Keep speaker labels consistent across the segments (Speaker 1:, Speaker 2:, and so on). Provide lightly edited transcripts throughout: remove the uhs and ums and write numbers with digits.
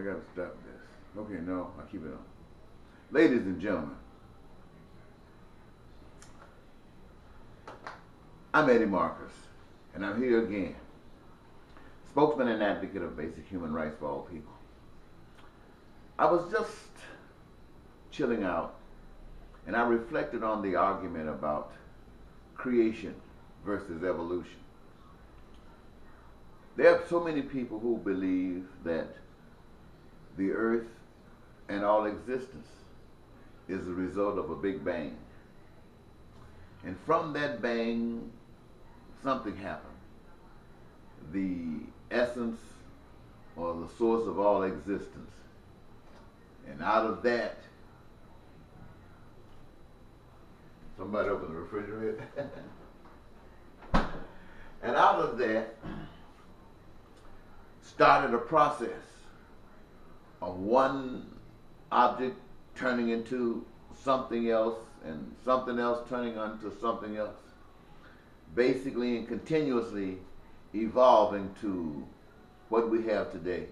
Speaker 1: gotta stop this. Okay, no, I'll keep it on. Ladies and gentlemen, I'm Eddie Marcus, and I'm here again, spokesman and advocate of basic human rights for all people. I was just chilling out, and I reflected on the argument about creation versus evolution. There are so many people who believe that the earth and all existence is the result of a big bang. And from that bang, something happened. The essence or the source of all existence. And out of that, somebody open the refrigerator. And out of that started a process of one object turning into something else and something else turning into something else. Basically and continuously evolving to what we have today.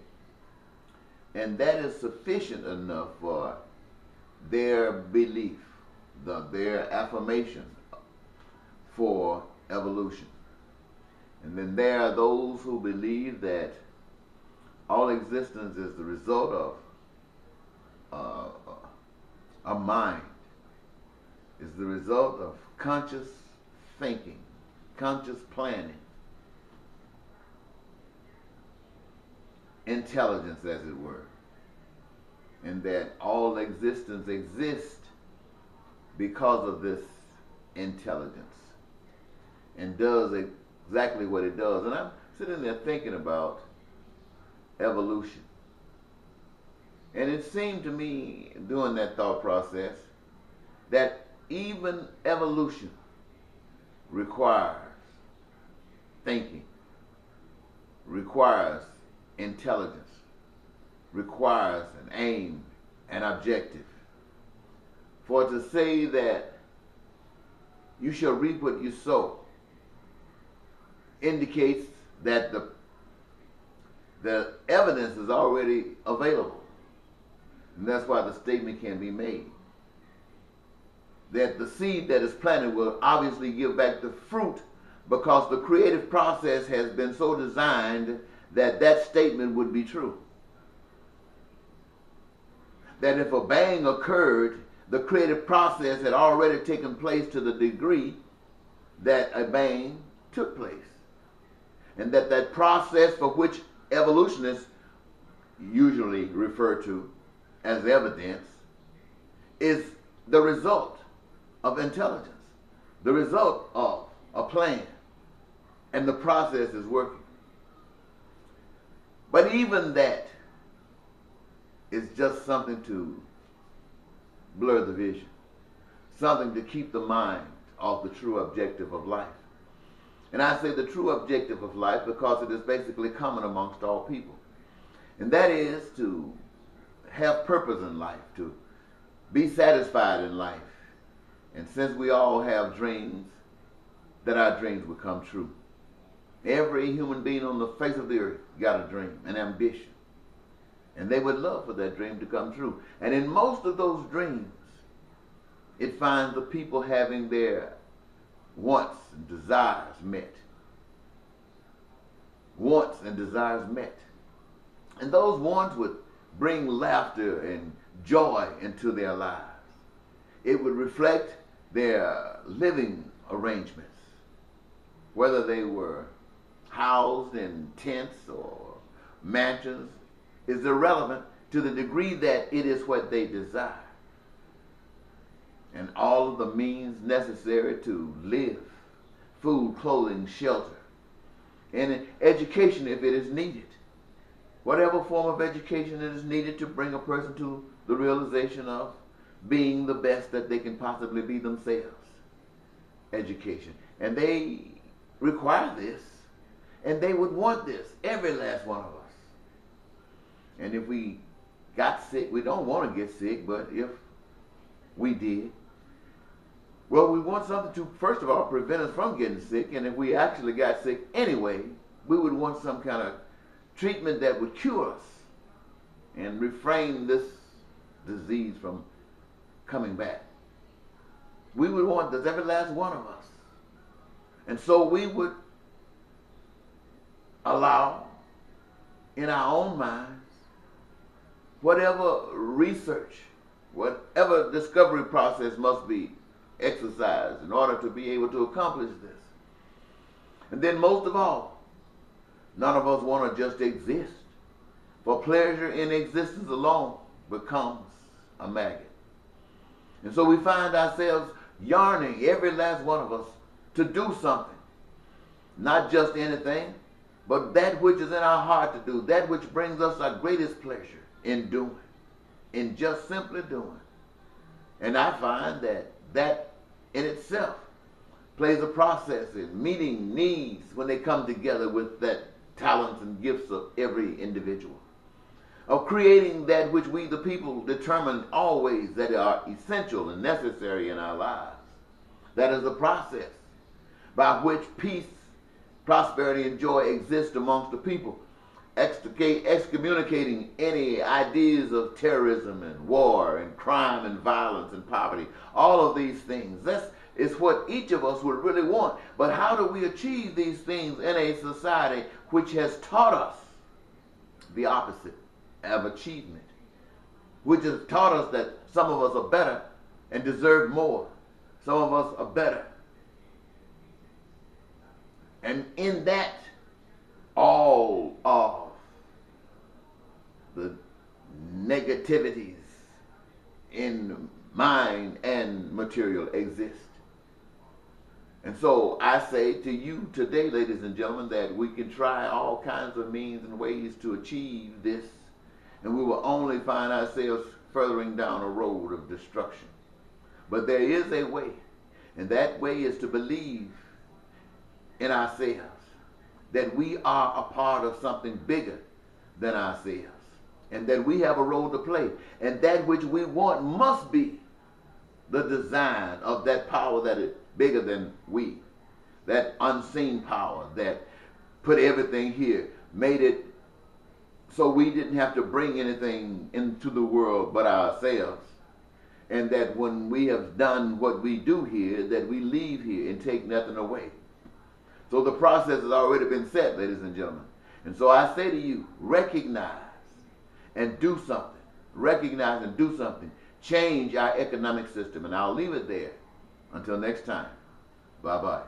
Speaker 1: And that is sufficient enough for their belief, their affirmation for evolution. And then there are those who believe that all existence is the result of a mind, is the result of conscious thinking, conscious planning, intelligence, as it were, and that all existence exists because of this intelligence and does exactly what it does. And I'm sitting there thinking about evolution. And it seemed to me during that thought process that even evolution requires thinking, requires intelligence, requires an aim, an objective. For to say that you shall reap what you sow indicates that the evidence is already available. And that's why the statement can be made that the seed that is planted will obviously give back the fruit, because the creative process has been so designed that that statement would be true. That if a bang occurred, the creative process had already taken place to the degree that a bang took place. And that process, for which evolutionists usually refer to as evidence, is the result of intelligence, the result of a plan, and the process is working. But even that is just something to blur the vision, something to keep the mind off the true objective of life. And I say the true objective of life because it is basically common amongst all people. And that is to have purpose in life, to be satisfied in life. And since we all have dreams, that our dreams will come true. Every human being on the face of the earth got a dream, an ambition. And they would love for that dream to come true. And in most of those dreams, it finds the people having their wants and desires met. Wants and desires met. And those wants would bring laughter and joy into their lives. It would reflect their living arrangements, whether they were housed in tents or mansions, is irrelevant to the degree that it is what they desire. And all of the means necessary to live, food, clothing, shelter, and education if it is needed. Whatever form of education it is needed to bring a person to the realization of being the best that they can possibly be themselves. Education. And they require this, and they would want this, every last one of us. And if we got sick, we don't want to get sick, but if we did, well, we want something to, first of all, prevent us from getting sick. And if we actually got sick anyway, we would want some kind of treatment that would cure us. and refrain this disease from coming back. We would want this, every last one of us. And so we would allow in our own minds whatever research, whatever discovery process must be exercised in order to be able to accomplish this. And then most of all, none of us want to just exist. For pleasure in existence alone becomes a maggot. And so we find ourselves yearning, every last one of us, to do something. Not just anything, but that which is in our heart to do, that which brings us our greatest pleasure in doing, in just simply doing. And I find that that in itself plays a process in meeting needs when they come together with that talents and gifts of every individual, of creating that which we the people determine always that are essential and necessary in our lives. That is the process by which peace, prosperity, and joy exist amongst the people, excommunicating any ideas of terrorism and war and crime and violence and poverty. All of these things. This is what each of us would really want. But how do we achieve these things in a society which has taught us the opposite of achievement, which has taught us that some of us are better and deserve more, some of us are better, and in that all of the negativities in mind and material exist. And so I say to you today, ladies and gentlemen, that we can try all kinds of means and ways to achieve this, and we will only find ourselves furthering down a road of destruction. But there is a way, and that way is to believe in ourselves, that we are a part of something bigger than ourselves, and that we have a role to play, and that which we want must be the design of that power that is bigger than we, that unseen power that put everything here, made it so we didn't have to bring anything into the world but ourselves, and that when we have done what we do here, that we leave here and take nothing away. So the process has already been set, ladies and gentlemen. And so I say to you, recognize and do something. Recognize and do something. Change our economic system. And I'll leave it there. Until next time. Bye-bye.